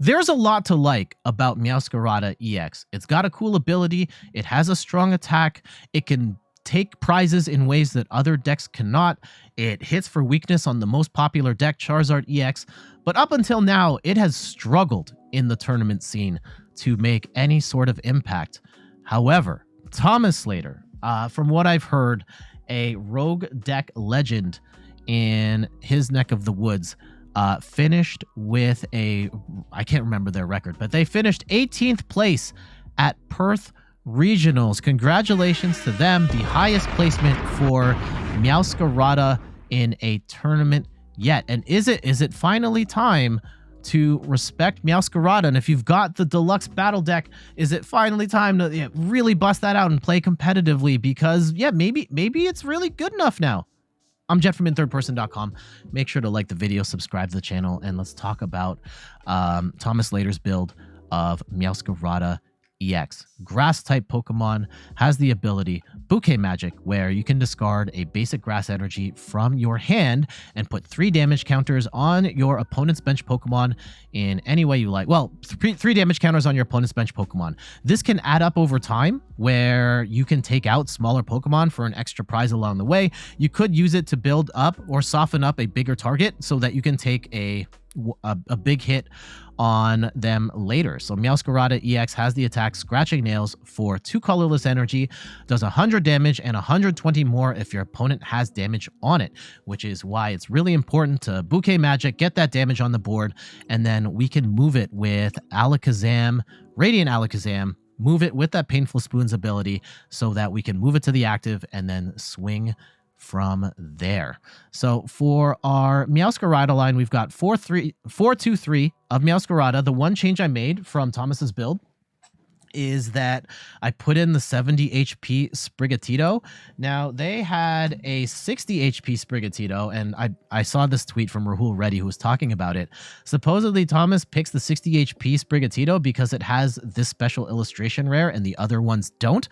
There's a lot to like about Meowscarada EX. It's got a cool ability, it has a strong attack, it can take prizes in ways that other decks cannot, it hits for weakness on the most popular deck, Charizard EX, but up until now, it has struggled in the tournament scene to make any sort of impact. However, Thomas Slater, from what I've heard, a rogue deck legend in his neck of the woods, finished with I can't remember their record, but they finished 18th place at Perth Regionals. Congratulations to them, the highest placement for Meowscarada in a tournament yet. And is it finally time to respect Meowscarada? And if you've got the deluxe battle deck, is it finally time to really bust that out and play competitively? Because maybe it's really good enough now. I'm Jet from inthirdperson.com. Make sure to like the video, subscribe to the channel, and let's talk about Thomas Slater's build of Meowscarada EX. Grass-type Pokemon has the ability Bouquet Magic, where you can discard a basic grass energy from your hand and put 3 damage counters on your opponent's bench Pokemon in any way you like. Well, 3 damage counters on your opponent's bench Pokemon. This can add up over time, where you can take out smaller Pokemon for an extra prize along the way. You could use it to build up or soften up a bigger target so that you can take a big hit on them later. So Meowscarada EX has the attack Scratching Nails for 2 colorless energy, does 100 damage and 120 more if your opponent has damage on it, which is why it's really important to Bouquet Magic, get that damage on the board, and then we can move it with Alakazam, Radiant Alakazam, move it with that Painful Spoons ability so that we can move it to the active and then swing from there. So for our Meowscarada line, we've got 4-2-3 of Meowscarada. The one change I made from Thomas's build is that I put in the 70 HP Sprigatito. Now, they had a 60 HP Sprigatito, and I saw this tweet from Rahul Reddy who was talking about it. Supposedly, Thomas picks the 60 HP Sprigatito because it has this special illustration rare and the other ones don't.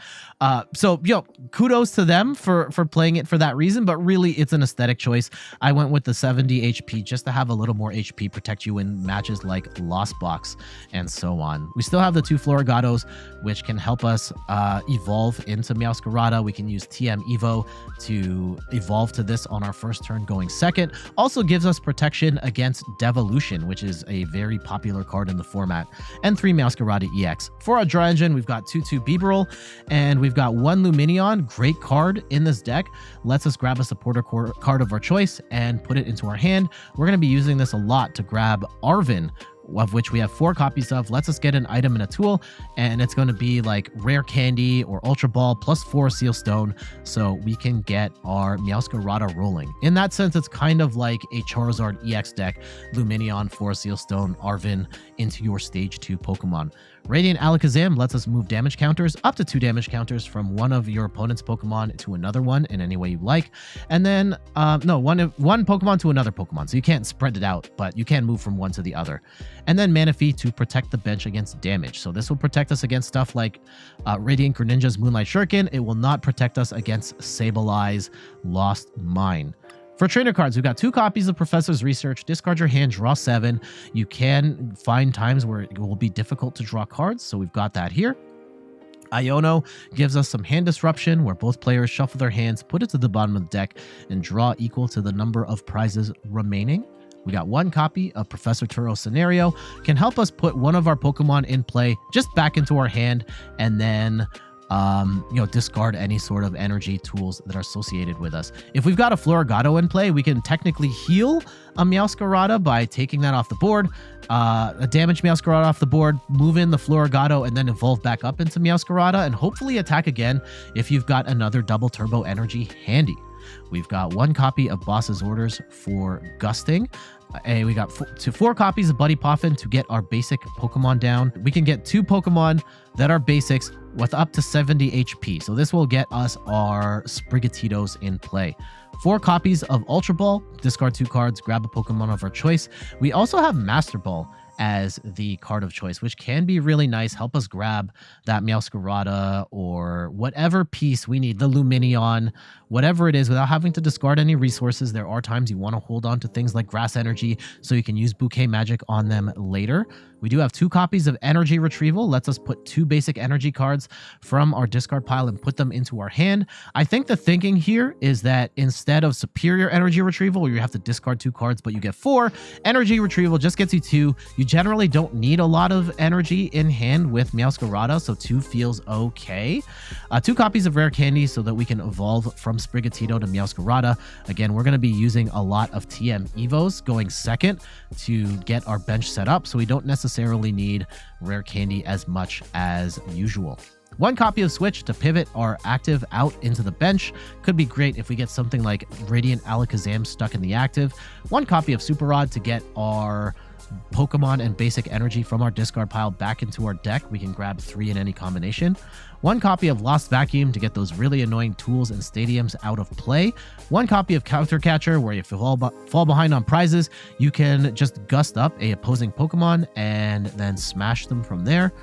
So, kudos to them for playing it for that reason, but really, it's an aesthetic choice. I went with the 70 HP just to have a little more HP protect you in matches like Lost Box and so on. We still have the 2 Floragatos, which can help us evolve into Meowscarada. We can use TM Evo to evolve to this on our first turn going second. Also gives us protection against Devolution, which is a very popular card in the format, and 3 Meowscarada EX. For our Dry Engine, we've got 2-2 Bibarel, and we've got 1 Lumineon. Great card in this deck. Lets us grab a supporter card of our choice and put it into our hand. We're going to be using this a lot to grab Arven, of which we have 4 copies of. Lets us get an item and a tool, and it's going to be like Rare Candy or Ultra Ball plus 4 Seal Stone, so we can get our Meowscarada rolling. In that sense, it's kind of like a Charizard EX deck, Lumineon, 4 Seal Stone, Arven into your stage 2 Pokemon. Radiant Alakazam lets us move damage counters up to 2 damage counters from one of your opponent's Pokemon to another one in any way you like. And then, one Pokemon to another Pokemon. So you can't spread it out, but you can move from one to the other. And then Manaphy to protect the bench against damage. So this will protect us against stuff like Radiant Greninja's Moonlight Shuriken. It will not protect us against Sablei's Lost Mine. For trainer cards, we've got 2 copies of Professor's Research. Discard your hand, draw 7. You can find times where it will be difficult to draw cards, so we've got that here. Iono gives us some hand disruption, where both players shuffle their hands, put it to the bottom of the deck, and draw equal to the number of prizes remaining. We got 1 copy of Professor Turo Scenario. Can help us put one of our Pokemon in play just back into our hand, and then discard any sort of energy tools that are associated with us. If we've got a Floragato in play, we can technically heal a Meowscarada by taking that off the board, a damaged Meowscarada off the board, move in the Floragato, and then evolve back up into Meowscarada, and hopefully attack again if you've got another double turbo energy handy. We've got 1 copy of Boss's Orders for Gusting. And we got 4 copies of Buddy Poffin to get our basic Pokemon down. We can get 2 Pokemon that are basics with up to 70 HP. So this will get us our Sprigatitos in play. 4 copies of Ultra Ball. Discard 2 cards, grab a Pokemon of our choice. We also have Master Ball. as the card of choice, which can be really nice. Help us grab that Meowscarada or whatever piece we need, the Lumineon, whatever it is, without having to discard any resources. There are times you want to hold on to things like Grass Energy so you can use Bouquet Magic on them later. We do have 2 copies of Energy Retrieval. Lets us put 2 basic energy cards from our discard pile and put them into our hand. I think the thinking here is that instead of Superior Energy Retrieval, where you have to discard 2 cards, but you get 4, Energy Retrieval just gets you 2. You generally don't need a lot of energy in hand with Meowscarada, so 2 feels okay. 2 copies of Rare Candy so that we can evolve from Sprigatito to Meowscarada. Again, we're going to be using a lot of TM Evos going second to get our bench set up, so we don't necessarily need Rare Candy as much as usual. 1 copy of Switch to pivot our active out into the bench. Could be great if we get something like Radiant Alakazam stuck in the active. 1 copy of Super Rod to get our Pokemon and basic energy from our discard pile back into our deck. We can grab 3 in any combination. 1 copy of Lost Vacuum to get those really annoying tools and stadiums out of play. 1 copy of Counter Catcher, where if you fall behind on prizes, you can just gust up a opposing Pokemon and then smash them from there.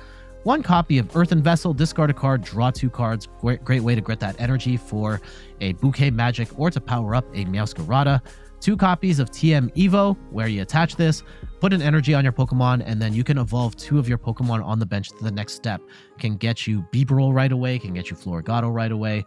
1 copy of Earthen Vessel, discard a card, draw 2 cards. Great way to get that energy for a Bouquet Magic or to power up a Meowscarada. 2 copies of TM Evo, where you attach this, put an energy on your Pokemon, and then you can evolve 2 of your Pokemon on the bench to the next step. Can get you Bibarel right away, can get you Floragato right away.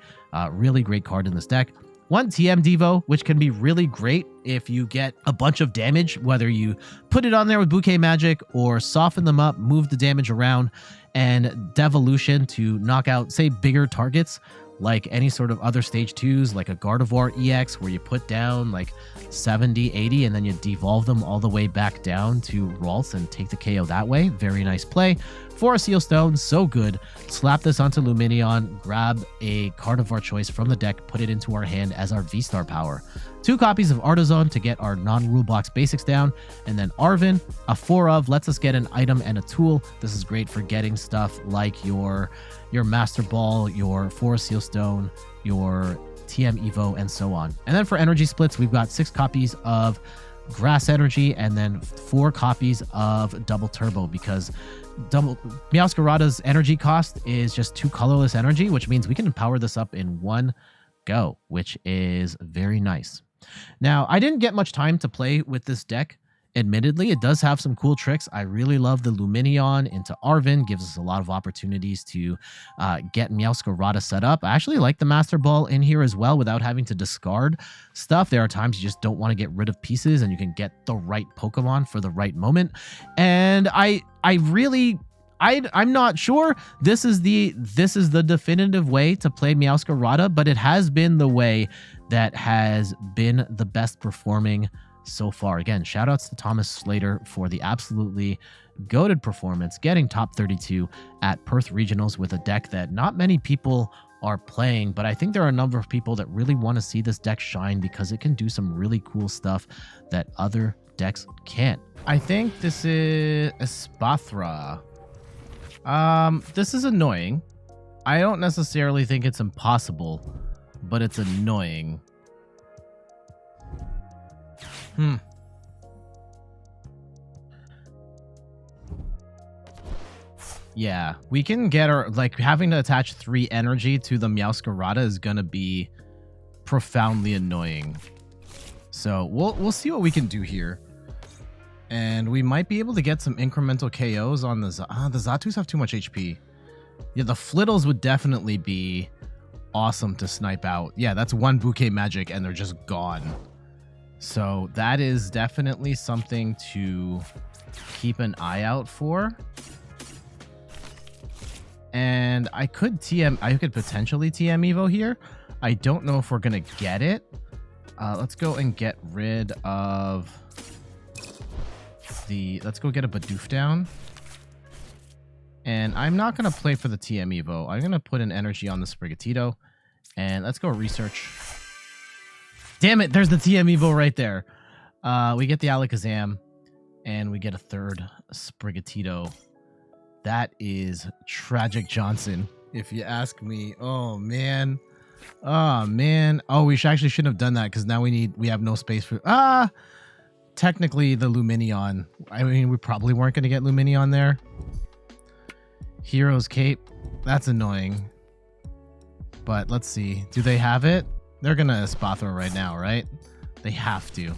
Really great card in this deck. 1 TM Devo, which can be really great if you get a bunch of damage, whether you put it on there with Bouquet Magic or soften them up, move the damage around, and Devolution to knock out, say, bigger targets, like any sort of other stage 2s, like a Gardevoir EX, where you put down like 70, 80, and then you devolve them all the way back down to Ralts and take the KO that way. Very nice play. 4 Seal Stone, so good. Slap this onto Lumineon, grab a card of our choice from the deck, put it into our hand as our V-Star power. 2 copies of Artazon to get our non-rule box basics down, and then Arven, a 4 of, lets us get an item and a tool. This is great for getting stuff like your Master Ball, your 4 Seal Stone, your TM Evo, and so on. And then for energy splits, we've got 6 copies of Grass Energy and then 4 copies of Double Turbo, because Meowscarada's energy cost is just 2 colorless energy, which means we can power this up in 1 go, which is very nice. Now, I didn't get much time to play with this deck. Admittedly, it does have some cool tricks. I really love the Lumineon into Arven. Gives us a lot of opportunities to get Meowscarada set up. I actually like the Master Ball in here as well without having to discard stuff. There are times you just don't want to get rid of pieces and you can get the right Pokemon for the right moment. And I'm not sure this is the definitive way to play Meowscarada, but it has been the way that has been the best performing so far. Again, shout outs to Thomas Slater for the absolutely goated performance, getting top 32 at Perth Regionals with a deck that not many people are playing, but I think there are a number of people that really want to see this deck shine because it can do some really cool stuff that other decks can't. I think this is Espathra. This is annoying. I don't necessarily think it's impossible, but it's annoying. Yeah, we can get our, like, having to attach 3 energy to the Meowscarada is gonna be profoundly annoying. So we'll see what we can do here. And we might be able to get some incremental KOs on the Zatus have too much HP. Yeah, the Flittles would definitely be awesome to snipe out. Yeah, that's 1 Bouquet Magic and they're just gone. So that is definitely something to keep an eye out for. And I could potentially TM Evo here. I don't know if we're gonna get it. Let's go and get rid of let's go get a Bidoof down. And I'm not gonna play for the TM Evo. I'm gonna put an energy on the Sprigatito. And let's go research. Damn it, there's the TM Evo right there. We get the Alakazam, and we get a 3rd Sprigatito. That is Tragic Johnson, if you ask me. Oh, man. Oh, man. Oh, we actually shouldn't have done that, because now we have no space for... technically the Lumineon. I mean, we probably weren't going to get Lumineon there. Hero's Cape. That's annoying. But let's see. Do they have it? They're going to Espathra right now, right? They have to.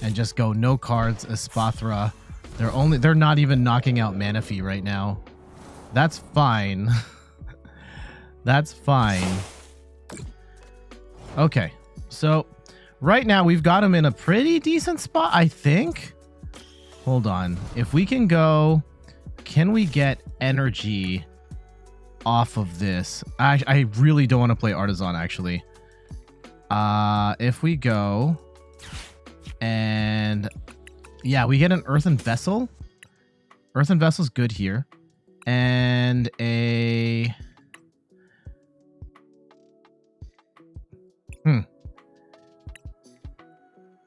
And just go no cards, Espathra. They're not even knocking out Manaphy right now. That's fine. That's fine. Okay. So right now we've got him in a pretty decent spot, I think. Hold on. If we can go, can we get energy off of this? I really don't want to play Artazon, actually. If we go and yeah, we get an Earthen Vessel. Earthen Vessel's good here. And a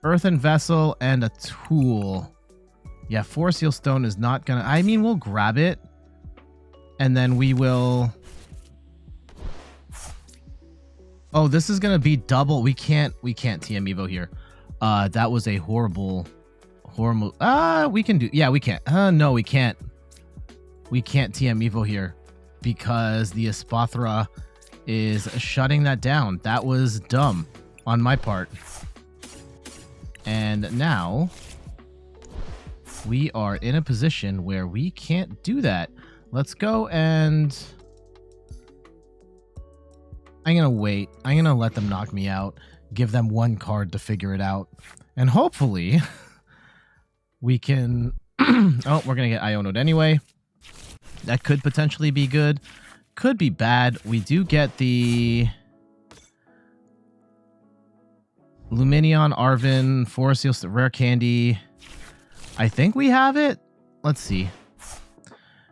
Earthen Vessel and a tool. Yeah, Force Seal Stone is not gonna... I mean, we'll grab it. And then we will... Oh, this is gonna be double. We can't TM Evo here. That was a horrible... we can do... Yeah, we can't. No, we can't. We can't TM Evo here. Because the Espathra is shutting that down. That was dumb on my part. And now... we are in a position where we can't do that. Let's go and... I'm going to wait. I'm going to let them knock me out. Give them one card to figure it out. And hopefully... we can... oh, we're going to get Iono'd anyway. That could potentially be good. Could be bad. We do get the... Lumineon, Arven, Force Seal, Rare Candy... I think we have it. Let's see.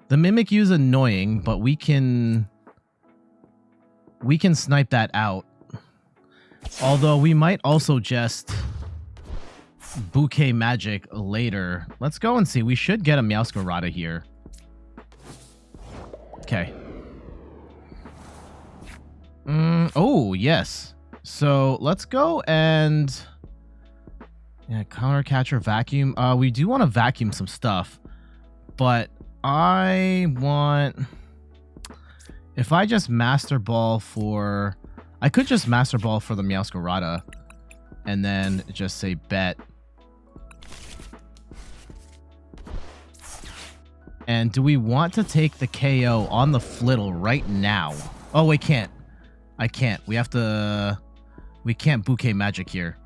The Mimikyu is annoying, but we can snipe that out. Although we might also just Bouquet Magic later. Let's go and see. We should get a Meowscarada here. Okay. Oh, yes. So let's go and... yeah, counter catcher, vacuum. We do want to vacuum some stuff, but I want... if I just Master Ball for... I could just Master Ball for the Meowscarada and then just say bet. And do we want to take the KO on the Flittle right now? Oh, we can't. I can't. We have to... we can't Bouquet Magic here.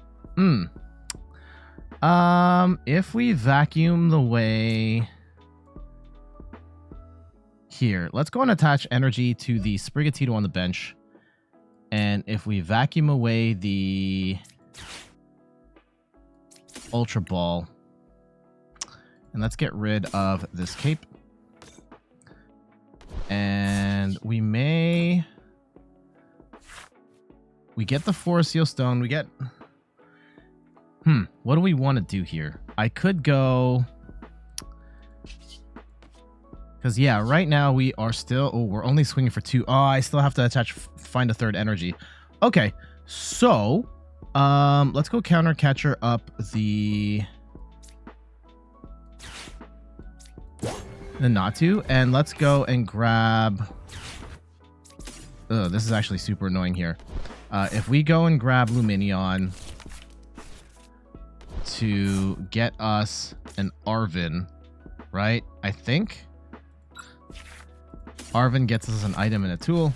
If we vacuum the way... here, let's go and attach energy to the Sprigatito on the bench. And if we vacuum away the Ultra Ball, and let's get rid of this cape. And we may... we get the Force Seal Stone, we get... what do we want to do here? I could go... because, yeah, right now we are still... oh, we're only swinging for 2. Oh, I still have to attach... find a third energy. Okay, so... let's go counter catcher up the... the Natu. And let's go and grab... ugh, this is actually super annoying here. If we go and grab Lumineon... to get us an Arven, right? I think Arven gets us an item and a tool.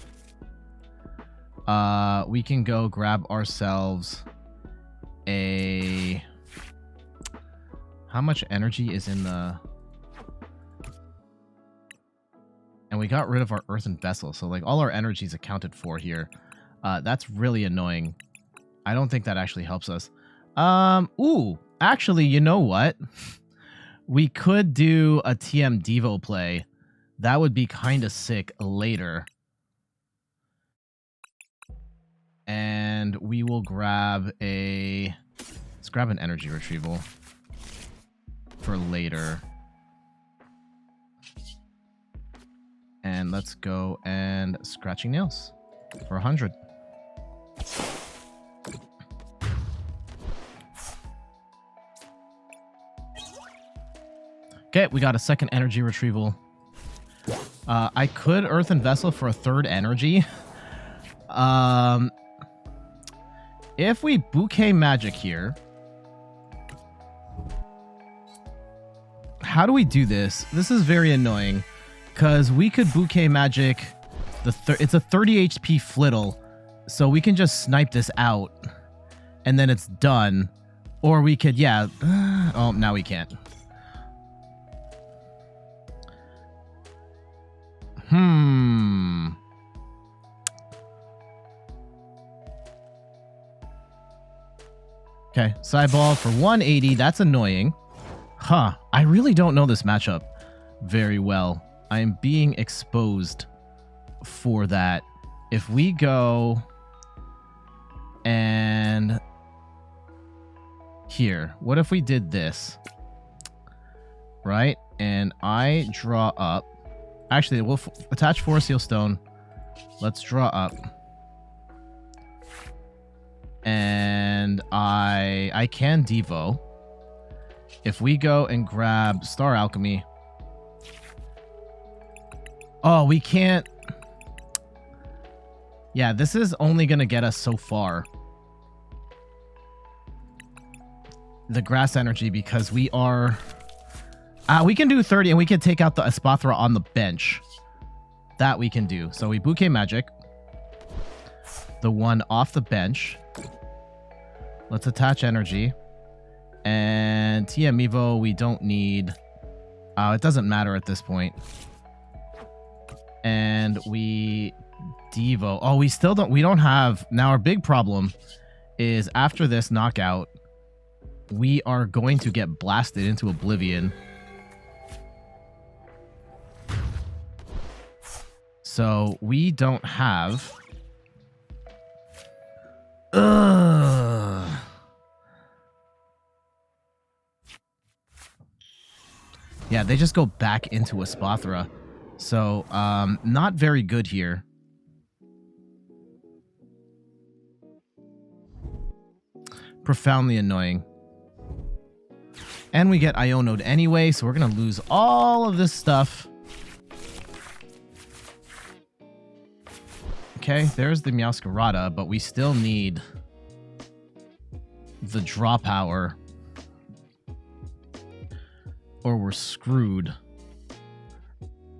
We can go grab ourselves a... how much energy is in the... and we got rid of our Earthen Vessel, so like all our energy is accounted for here. That's really annoying. I don't think that actually helps us. Ooh, actually, you know what? We could do a TM Devo play. That would be kind of sick later. And we will grab a... let's grab an Energy Retrieval for later. And let's go and Scratching Nails for 100. Okay, we got a second energy retrieval. I could Earthen Vessel for a third energy. If we Bouquet Magic here... How do we do this? This is very annoying. Because we could Bouquet Magic... It's a 30 HP Flittle. So we can just snipe this out. And then it's done. Or we could, yeah... Oh, now we can't. Okay, Sideball for 180. That's annoying. Huh. I really don't know this matchup very well. I am being exposed for that. If we go... And... Here. What if we did this? Right? And I draw up. Actually, we'll attach Forest Seal Stone. Let's draw up. And I can Devo. If we go and grab Star Alchemy. Oh, we can't. Yeah, this is only going to get us so far. The Grass Energy, because we are... we can do 30 and we can take out the Espathra on the bench. That we can do. So we Bouquet Magic. The one off the bench. Let's attach Energy. And TM Evo we don't need. It doesn't matter at this point. And we Devo. Oh, we still don't. We don't have. Now our big problem is after this knockout, we are going to get blasted into oblivion. So we don't have... Ugh. Yeah, they just go back into Espathra. So, not very good here. Profoundly annoying. And we get Iono'd anyway, so we're going to lose all of this stuff. Okay, there's the Meowscarada, but we still need the draw power. Or we're screwed.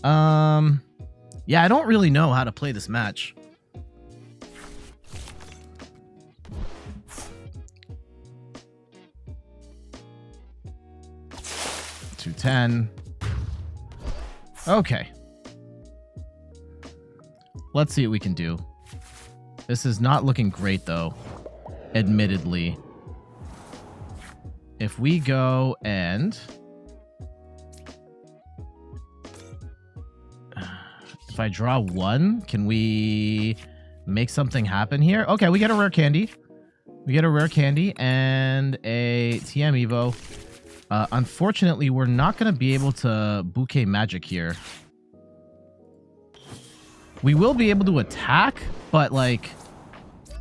Yeah, I don't really know how to play this match. $210. Okay. Let's see what we can do. This is not looking great, though. Admittedly. If we go and... If I draw one, can we make something happen here? Okay, we get a Rare Candy. We get a Rare Candy and a TM Evo. Unfortunately, we're not going to be able to Bouquet Magic here. We will be able to attack, but, like,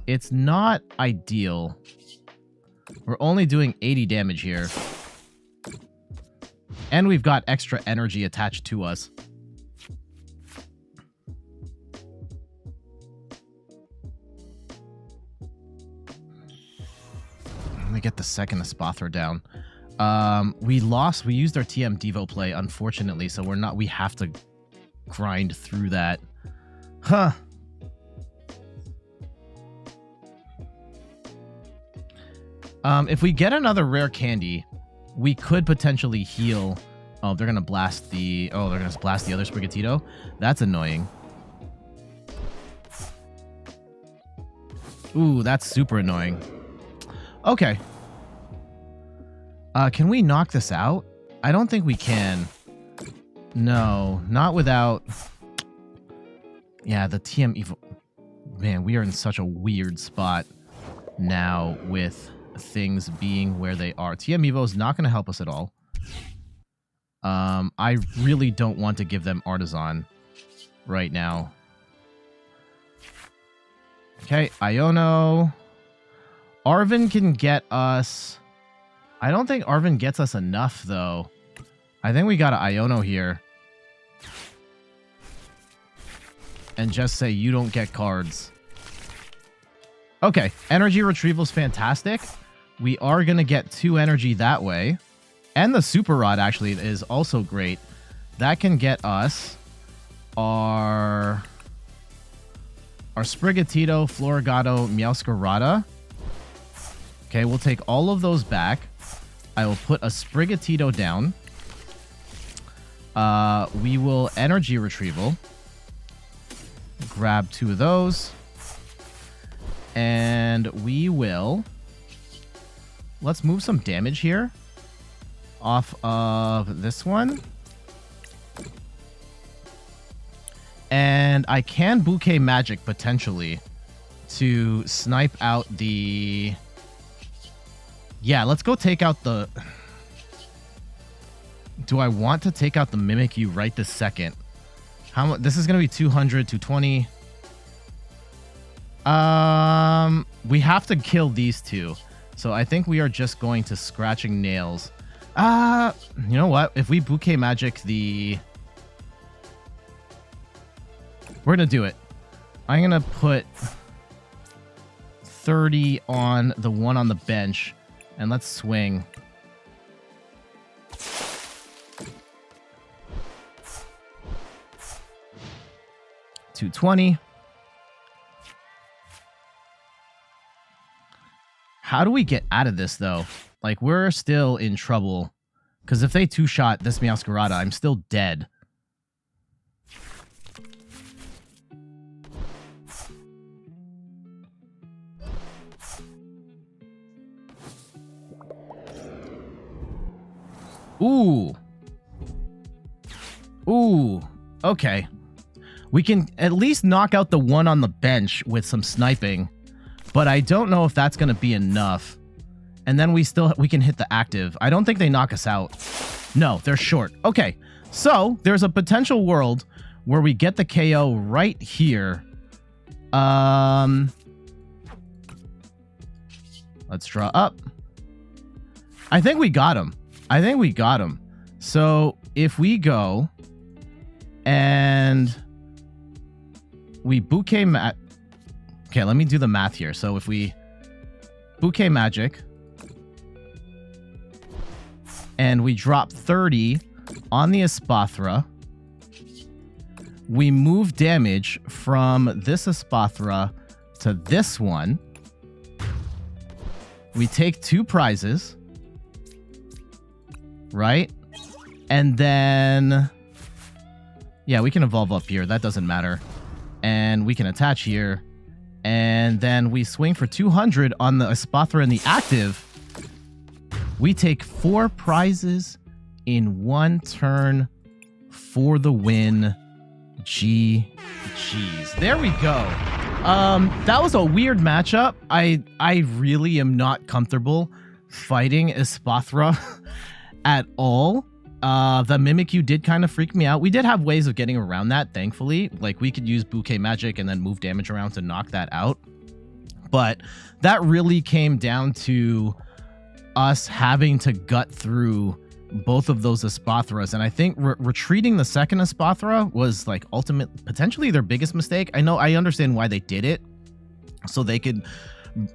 it's not ideal. We're only doing 80 damage here. And we've got extra energy attached to us. Let me get the second Espathra down. We used our TM Devo play, unfortunately, so we have to grind through that. Huh. If we get another Rare Candy, we could potentially heal. Oh, they're gonna blast the... Oh, they're gonna blast the other Sprigatito? That's annoying. Ooh, that's super annoying. Okay. Can we knock this out? I don't think we can. No, not without... Yeah, the TM Evo... Man, we are in such a weird spot now with things being where they are. TM Evo is not going to help us at all. I really don't want to give them Artazon right now. Okay, Iono. Arven can get us... I don't think Arven gets us enough, though. I think we got an Iono here. And just say you don't get cards. Okay, Energy Retrieval's fantastic. We are going to get 2 energy that way. And the Super Rod actually is also great. That can get us our Sprigatito, Floragato, Meowscarada. Okay, we'll take all of those back. I will put a Sprigatito down. We will Energy Retrieval. Grab 2 of those. And we will... Let's move some damage here. Off of this one. And I can Bouquet Magic, potentially, to snipe out the... Yeah, let's go take out the... Do I want to take out the Mimikyu right this second? How much? This is going to be 200, 220. We have to kill these 2. So I think we are just going to Scratching Nails. You know what? If we Bouquet Magic the... We're going to do it. I'm going to put 30 on the one on the bench. And let's swing. $220. How do we get out of this, though? Like, we're still in trouble. Because if they 2-shot this Meowscarada, I'm still dead. Ooh. Ooh. Okay. We can at least knock out the one on the bench with some sniping. But I don't know if that's going to be enough. And then we can hit the active. I don't think they knock us out. No, they're short. Okay. So there's a potential world where we get the KO right here. Let's draw up. I think we got him. I think we got him. So if we go and we Bouquet Okay, let me do the math here. So if we Bouquet Magic and we drop 30 on the Espathra, we move damage from this Espathra to this one. We take 2 prizes. Right? And then... Yeah, we can evolve up here. That doesn't matter. And we can attach here. And then we swing for 200 on the Espathra and the active. We take 4 prizes in 1 turn for the win. GG's. There we go. That was a weird matchup. I really am not comfortable fighting Espathra at all. The Mimikyu did kind of freak me out. We did have ways of getting around that, thankfully. Like, we could use Bouquet Magic and then move damage around to knock that out. But that really came down to us having to gut through both of those Espathras. And I think retreating the second Espathra was, like, potentially their biggest mistake. I understand why they did it, so they could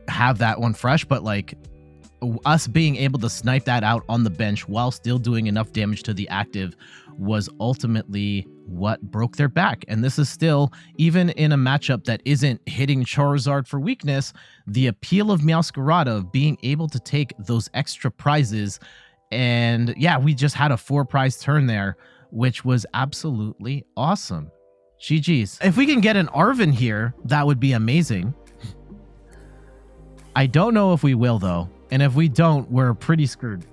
have that one fresh, but, like, us being able to snipe that out on the bench while still doing enough damage to the active was ultimately what broke their back. And this is still, even in a matchup that isn't hitting Charizard for weakness, the appeal of Meowscarada of being able to take those extra prizes. And yeah, we just had a 4-prize turn there, which was absolutely awesome. GG's. If we can get an Arven here, that would be amazing. I don't know if we will, though. And if we don't, we're pretty screwed.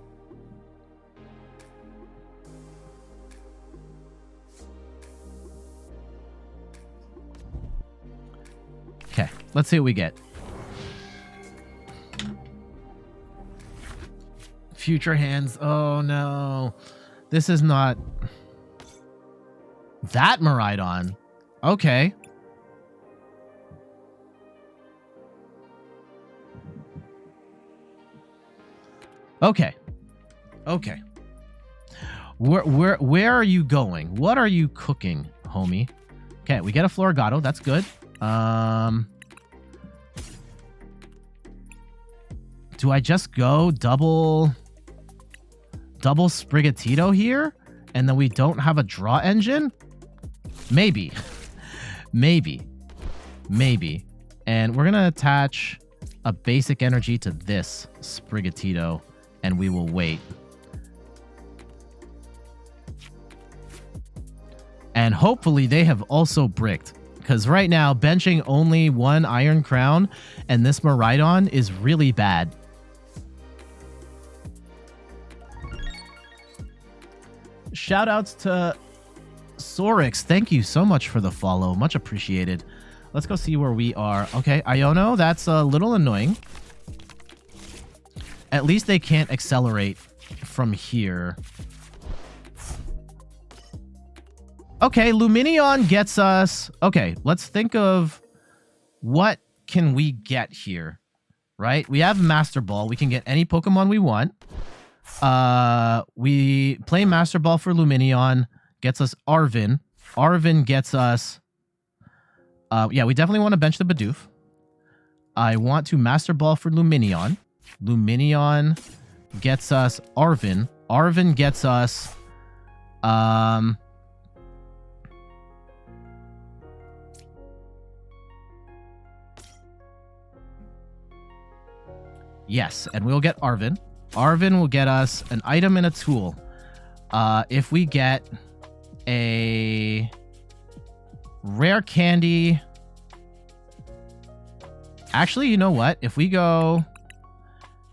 Okay, let's see what we get. Future hands. Oh, no. This is not... That Miraidon. Okay. Okay. Okay. Where are you going? What are you cooking, homie? Okay, we get a Floragato. That's good. Do I just go double Sprigatito here? And then we don't have a draw engine? Maybe. Maybe. And we're going to attach a basic energy to this Sprigatito, and we will wait. And hopefully they have also bricked, because right now benching only one Iron Crown and this Miraidon is really bad. Shoutouts to Sorix. Thank you so much for the follow. Much appreciated. Let's go see where we are. Okay, Iono, that's a little annoying. At least they can't accelerate from here. Okay, Lumineon gets us... Okay, let's think of what can we get here, right? We have Master Ball. We can get any Pokemon we want. We play Master Ball for Lumineon. Gets us Arven. Arven gets us... yeah, we definitely want to bench the Bidoof. I want to Master Ball for Lumineon. Lumineon gets us Arven. Arven gets us... Yes, and we'll get Arven. Arven will get us an item and a tool. If we get a Rare Candy... Actually, you know what? If we go...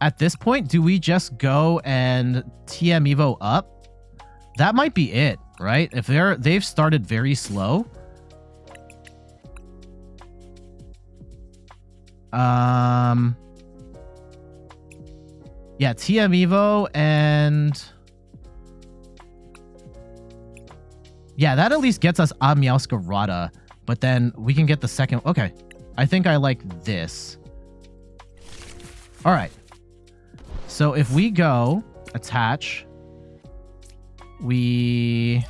At this point, do we just go and TM Evo up? That might be it, right? If they've started very slow. Yeah, TM Evo and... Yeah, that at least gets us a Meowscarada, but then we can get the second... Okay, I think I like this. All right. So if we go attach, we...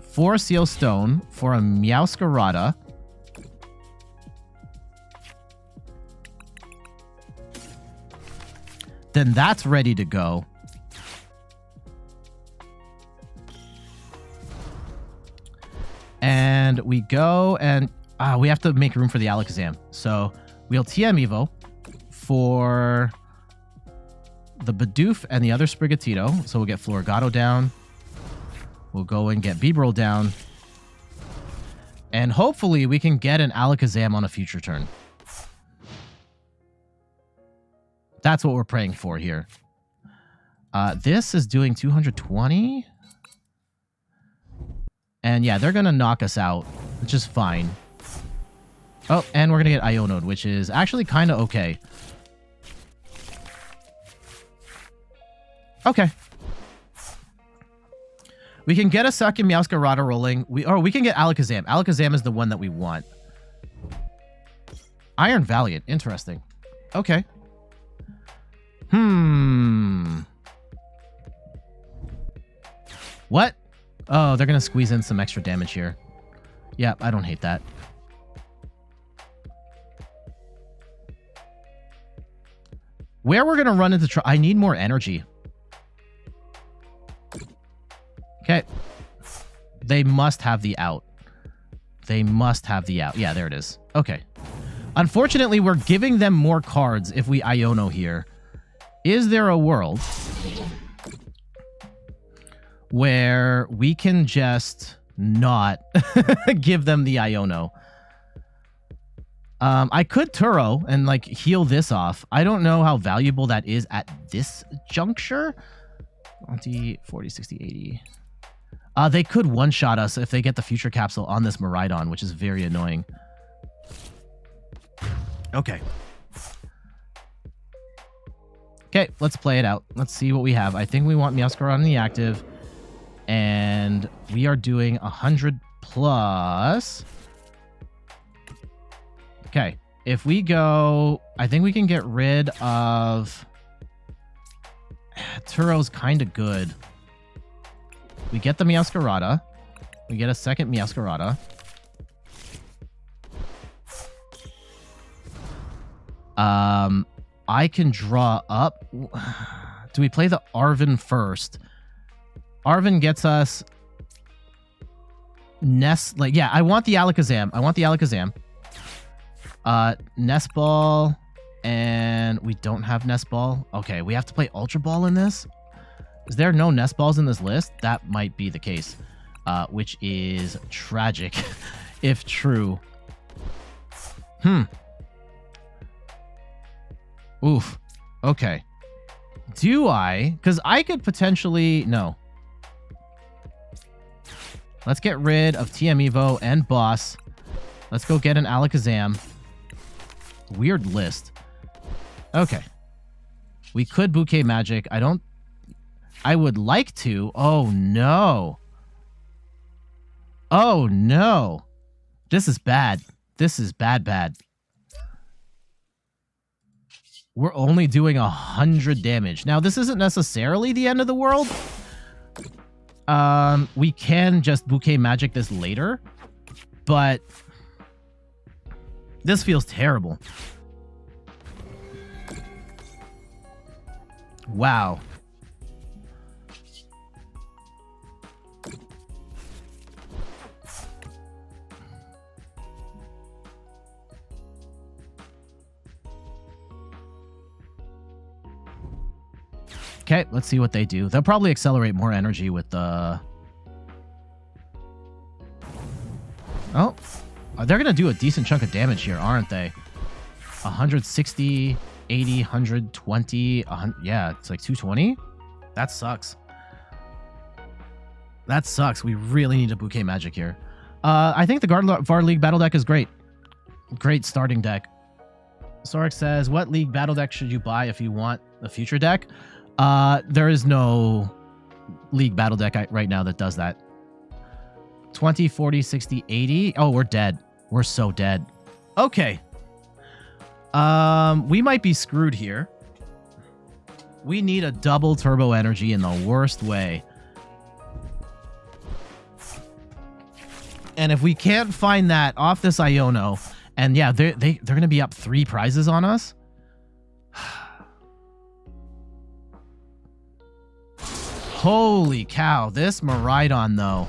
4 Seal Stone for a Meowscarada. Then that's ready to go. And we go and we have to make room for the Alakazam. So we'll TM Evo for the Bidoof and the other Sprigatito. So we'll get Floragato down. We'll go and get Bibarel down. And hopefully we can get an Alakazam on a future turn. That's what we're praying for here. This is doing 220. And yeah, they're going to knock us out, which is fine. Oh, and we're going to get Iono'd, which is actually kind of okay. Okay. We can get a second Meowscarada rolling. We can get Alakazam. Alakazam is the one that we want. Iron Valiant. Interesting. Okay. What? Oh, they're going to squeeze in some extra damage here. Yeah, I don't hate that. Where we're going to run into... I need more energy. Okay. They must have the out. They must have the out. Yeah, there it is. Okay. Unfortunately, we're giving them more cards if we Iono here. Is there a world where we can just not give them the Iono? I could Turo and like heal this off. I don't know how valuable that is at this juncture. 20, 40, 60, 80. They could one-shot us if they get the future capsule on this Miraidon, which is very annoying. Okay. Okay, let's play it out. Let's see what we have. I think we want Meowscarada on the active. And we are doing 100 plus. Okay, if we go... I think we can get rid of... Turo's kind of good. We get the Meowscarada. We get a second Meowscarada. I can draw up. Do we play the Arven first? Arven gets us Nest. Like, yeah, I want the Alakazam. I want the Alakazam. Nest Ball. And we don't have Nest Ball. Okay, we have to play Ultra Ball in this? Is there no Nest Balls in this list? That might be the case. Which is tragic, if true. Oof. Okay. Do I? Because I could potentially... No. Let's get rid of TM Evo and Boss. Let's go get an Alakazam. Weird list. Okay. We could Bouquet Magic. I would like to. Oh, no. Oh, no. This is bad. This is bad. We're only doing 100 damage. Now, this isn't necessarily the end of the world. We can just Bouquet Magic this later. But this feels terrible. Wow. Okay, let's see what they do. They'll probably accelerate more energy with the... Oh, they're going to do a decent chunk of damage here, aren't they? 160, 80, 120, 100, yeah, it's like 220. That sucks. That sucks. We really need a Bouquet Magic here. I think the Gardevoir League Battle Deck is great. Great starting deck. Sorek says, what League Battle Deck should you buy if you want a future deck? There is no League Battle Deck right now that does that. 20, 40, 60, 80. Oh, we're dead. We're so dead. Okay. We might be screwed here. We need a double Turbo Energy in the worst way. And if we can't find that off this Iono, and yeah, they're going to be up 3 prizes on us. Holy cow, this Miraidon, though.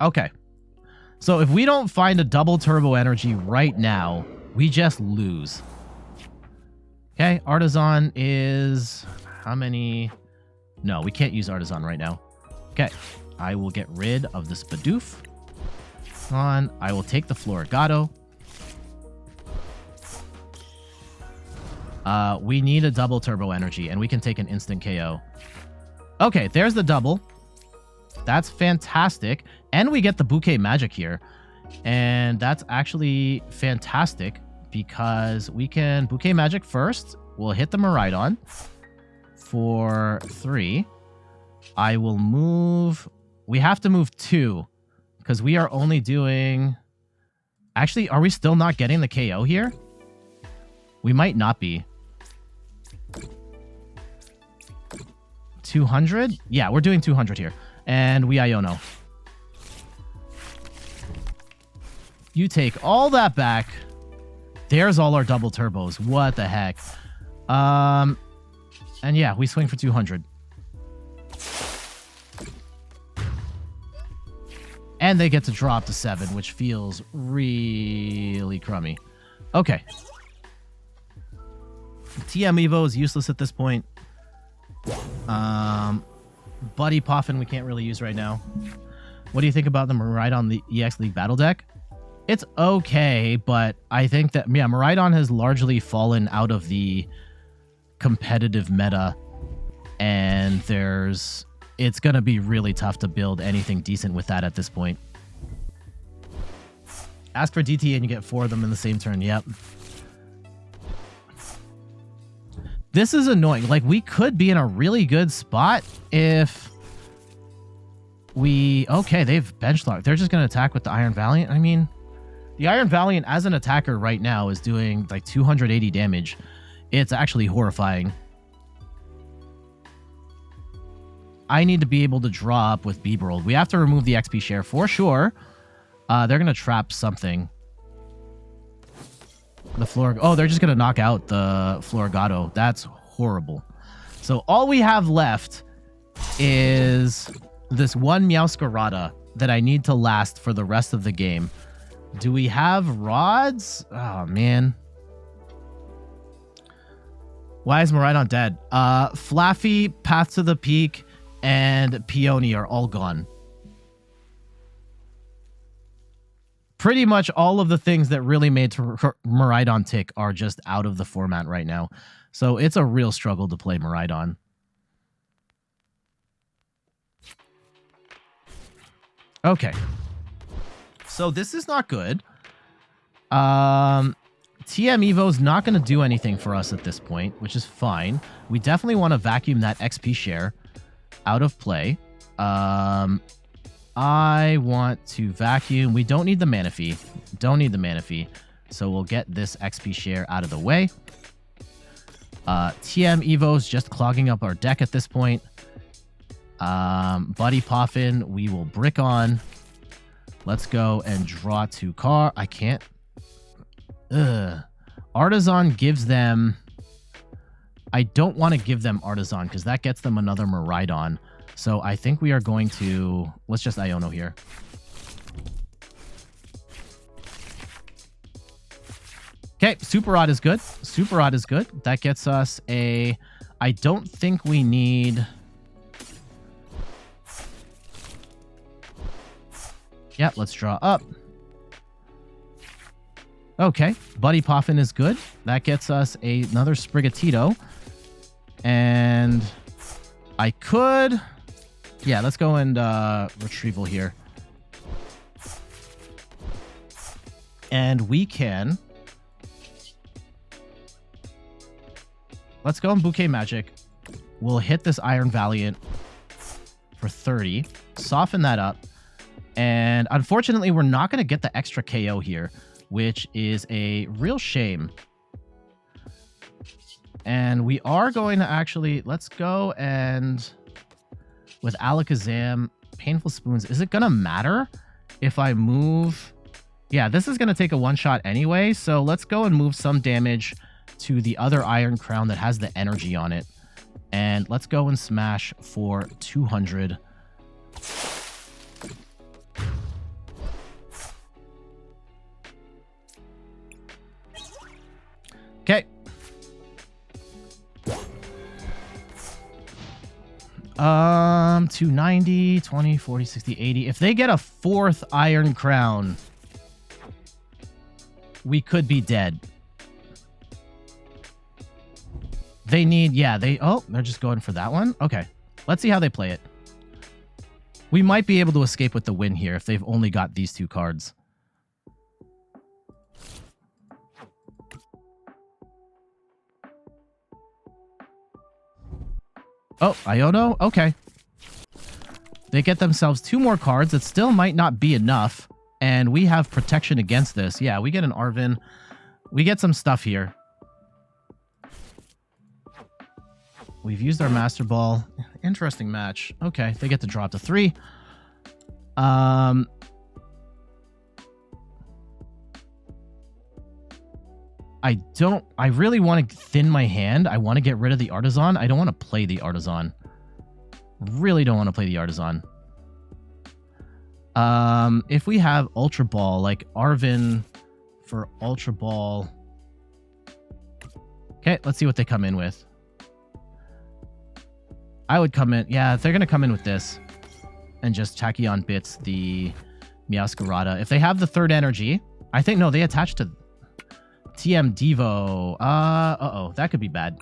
Okay. So if we don't find a double Turbo Energy right now, we just lose. Okay, Artazon is... How many... No, we can't use Artazon right now. Okay, I will get rid of this Bidoof. I will take the Floragato. We need a double Turbo Energy, and we can take an instant KO. Okay, there's the double. That's fantastic. And we get the Bouquet Magic here. And that's actually fantastic because we can Bouquet Magic first. We'll hit the Miraidon for 3. I will move... We have to move 2 because we are only doing... Actually, are we still not getting the KO here? We might not be. 200? Yeah, we're doing 200 here. And we Iono. You take all that back. There's all our double turbos. What the heck? And yeah, we swing for 200. And they get to drop to 7, which feels really crummy. Okay. TM Evo is useless at this point. Buddy Poffin we can't really use right now. What do you think about the Miraidon the EX League Battle Deck? It's okay, but I think that, yeah, Miraidon has largely fallen out of the competitive meta, and it's going to be really tough to build anything decent with that at this point. Ask for DT and you get 4 of them in the same turn. Yep. This is annoying. Like, we could be in a really good spot if we... Okay, they've benchlocked. They're just going to attack with the Iron Valiant. I mean, the Iron Valiant as an attacker right now is doing like 280 damage. It's actually horrifying. I need to be able to draw up with Bibarel. We have to remove the XP share for sure. They're going to trap something. They're just going to knock out the Floragato. That's horrible. So all we have left is this one Meowscarada that I need to last for the rest of the game. Do we have rods? Oh, man. Why is Miraidon dead? Flaffy, Path to the Peak, and Peony are all gone. Pretty much all of the things that really made Miraidon tick are just out of the format right now. So it's a real struggle to play Miraidon. Okay. So this is not good. TM Evo's not going to do anything for us at this point, which is fine. We definitely want to vacuum that XP share out of play. I want to vacuum. We don't need the Manaphy. Don't need the Manaphy. So we'll get this XP share out of the way. TM Evo's just clogging up our deck at this point. Buddy Poffin, we will brick on. Let's go and draw 2 cards. I can't. Artazon gives them... I don't want to give them Artazon because that gets them another Miraidon. So I think we are going to... Let's just Iono here. Okay, Super Rod is good. Super Rod is good. That gets us a... I don't think we need... Yeah, let's draw up. Okay, Buddy Poffin is good. That gets us another Sprigatito. And I could... Yeah, let's go and retrieval here. And we can... Let's go and Bouquet Magic. We'll hit this Iron Valiant for 30. Soften that up. And unfortunately, we're not going to get the extra KO here, which is a real shame. And we are going to actually... Let's go and... With Alakazam, Painful Spoons, is it going to matter if I move... Yeah, this is going to take a one-shot anyway, so let's go and move some damage to the other Iron Crown that has the energy on it. And let's go and smash for 200. Okay. 290, 20, 40, 60, 80. If they get a 4th Iron Crown, we could be dead. They need, yeah, they're just going for that one. Okay, let's see how they play it. We might be able to escape with the win here if they've only got these 2 cards. Oh, Iono? Okay. They get themselves 2 more cards. It still might not be enough. And we have protection against this. Yeah, we get an Arven. We get some stuff here. We've used our Master Ball. Interesting match. Okay, they get to drop to 3. I really want to thin my hand. I want to get rid of the Artazon. I don't want to play the Artazon. Really don't want to play the Artazon. If we have Ultra Ball, like Arven for Ultra Ball. Okay, let's see what they come in with. I would come in. Yeah, they're going to come in with this. And just Tachyon Bits the Meowscarada. If they have the 3rd energy, I think, no, they attach to TM Devo. Uh-oh, that could be bad.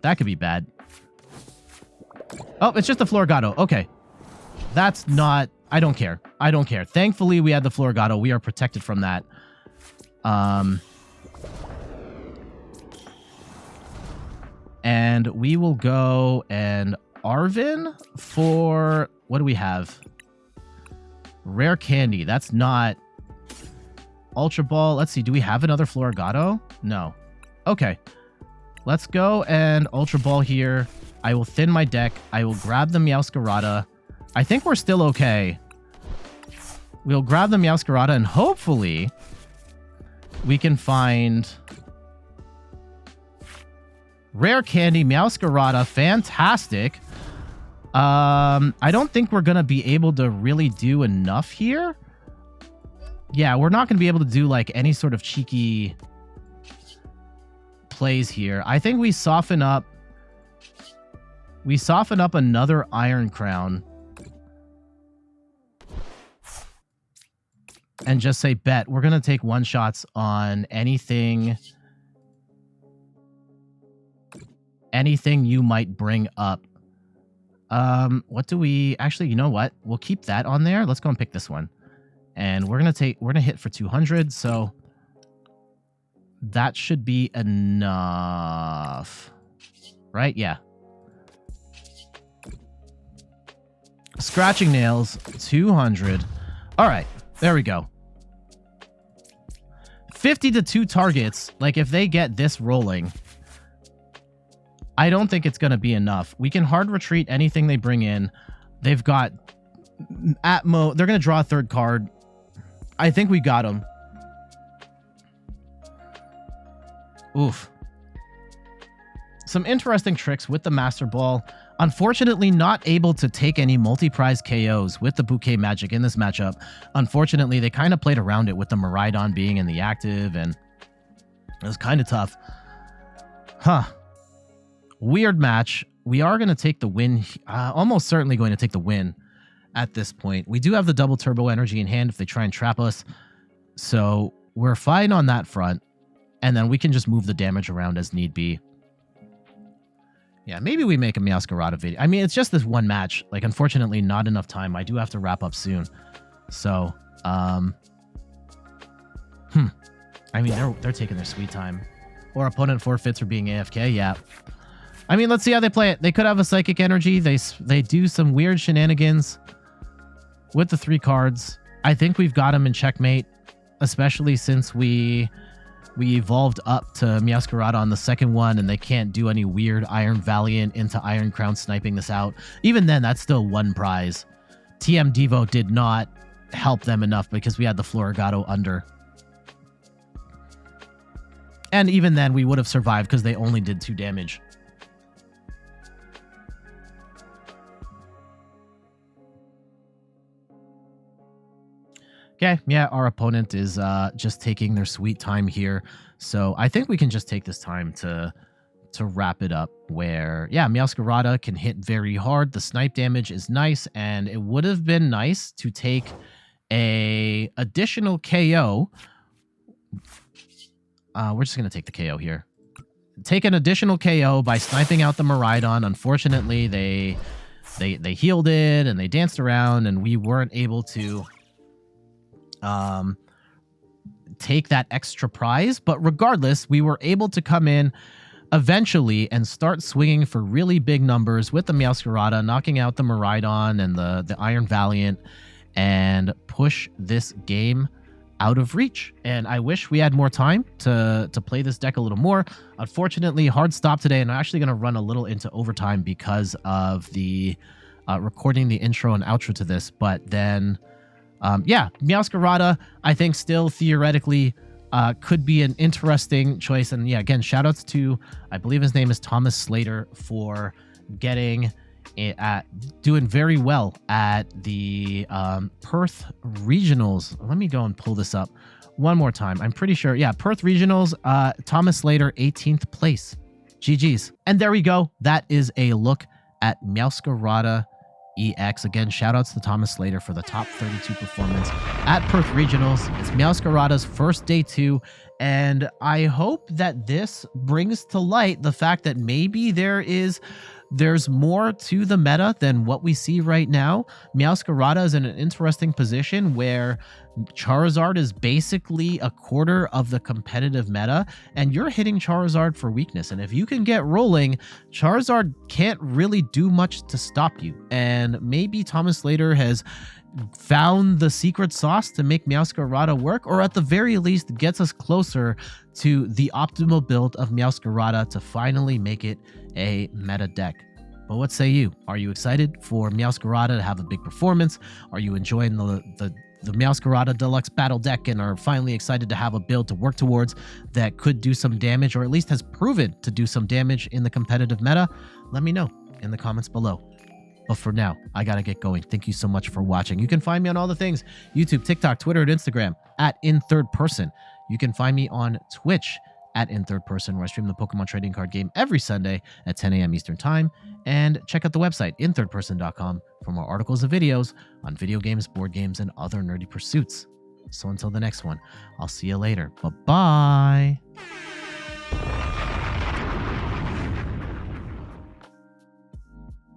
That could be bad. Oh, it's just the Floragato. Okay. That's not... I don't care. I don't care. Thankfully, we had the Floragato. We are protected from that. And we will go and Arven for... What do we have? Rare Candy. That's not... Ultra Ball. Let's see. Do we have another Floragato? No. Okay. Let's go and Ultra Ball here. I will thin my deck. I will grab the Meowscarada. I think we're still okay. We'll grab the Meowscarada, and hopefully we can find Rare Candy, Meowscarada. Fantastic. I don't think we're going to be able to really do enough here. Yeah, we're not going to be able to do like any sort of cheeky plays here. I think we soften up. We soften up another Iron Crown. And just say, bet, we're going to take one shots on anything you might bring up. What do we... Actually, you know what? We'll keep that on there. Let's go and pick this one. And we're going to hit for 200, so that should be enough. Right? Yeah. Scratching Nails, 200. All right. There we go. 50 to 2 targets. Like, if they get this rolling, I don't think it's going to be enough. We can hard retreat anything they bring in. They've got Atmo. They're going to draw a third card. I think we got them. Oof. Some interesting tricks with the Master Ball. Unfortunately, not able to take any multi-prize KOs with the Bouquet Magic in this matchup. Unfortunately, they kind of played around it with the Miraidon being in the active, and it was kind of tough. Huh. Weird match. We are going to take the win. Almost certainly going to take the win at this point. We do have the double turbo energy in hand if they try and trap us. So we're fine on that front. And then we can just move the damage around as need be. Yeah, maybe we make a Meowscarada video. I mean, it's just this one match. Like, unfortunately, not enough time. I do have to wrap up soon. So, I mean, they're taking their sweet time. Or opponent forfeits for being AFK. Yeah. I mean, let's see how they play it. They could have a Psychic Energy. They do some weird shenanigans with the 3 cards. I think we've got them in checkmate, especially since we evolved up to Meowscarada on the second one, and they can't do any weird Iron Valiant into Iron Crown sniping this out. Even then, that's still 1 prize. TM Devo did not help them enough because we had the Floragato under. And even then, we would have survived because they only did 2 damage. Okay, yeah, our opponent is just taking their sweet time here. So I think we can just take this time to wrap it up where, yeah, Meowscarada can hit very hard. The snipe damage is nice, and it would have been nice to take a additional KO. We're just going to take the KO here. Take an additional KO by sniping out the Miraidon. Unfortunately, they healed it, and they danced around, and we weren't able to take that extra prize, but regardless, we were able to come in eventually and start swinging for really big numbers with the Meowscarada, knocking out the Miraidon and the Iron Valiant, and push this game out of reach. And I wish we had more time to play this deck a little more. Unfortunately, hard stop today, and I'm actually going to run a little into overtime because of the recording the intro and outro to this, but then yeah, Meowscarada, I think still theoretically could be an interesting choice. And yeah, again, shout outs to, I believe his name is Thomas Slater, for getting it doing very well at the Perth Regionals. Let me go and pull this up one more time. I'm pretty sure. Yeah, Perth Regionals, Thomas Slater, 18th place. GG's. And there we go. That is a look at Meowscarada EX. Again, shoutouts to Thomas Slater for the top 32 performance at Perth Regionals. It's Meowscarada's first day 2, and I hope that this brings to light the fact that maybe there's more to the meta than what we see right now. Meowscarada is in an interesting position where Charizard is basically a quarter of the competitive meta, and you're hitting Charizard for weakness. And if you can get rolling, Charizard can't really do much to stop you. And maybe Thomas Slater has found the secret sauce to make Meowscarada work, or at the very least gets us closer to the optimal build of Meowscarada to finally make it a meta deck. But what say you? Are you excited for Meowscarada to have a big performance? Are you enjoying the Meowscarada Deluxe Battle Deck and are finally excited to have a build to work towards that could do some damage, or at least has proven to do some damage in the competitive meta? Let me know in the comments below. But for now, I gotta get going. Thank you so much for watching. You can find me on all the things: YouTube, TikTok, Twitter, and Instagram at In3rdPerson. You can find me on Twitch at In3rdPerson, where I stream the Pokemon trading card game every Sunday at 10 a.m. Eastern Time. And check out the website, in3rdperson.com, for more articles and videos on video games, board games, and other nerdy pursuits. So until the next one, I'll see you later. Bye-bye.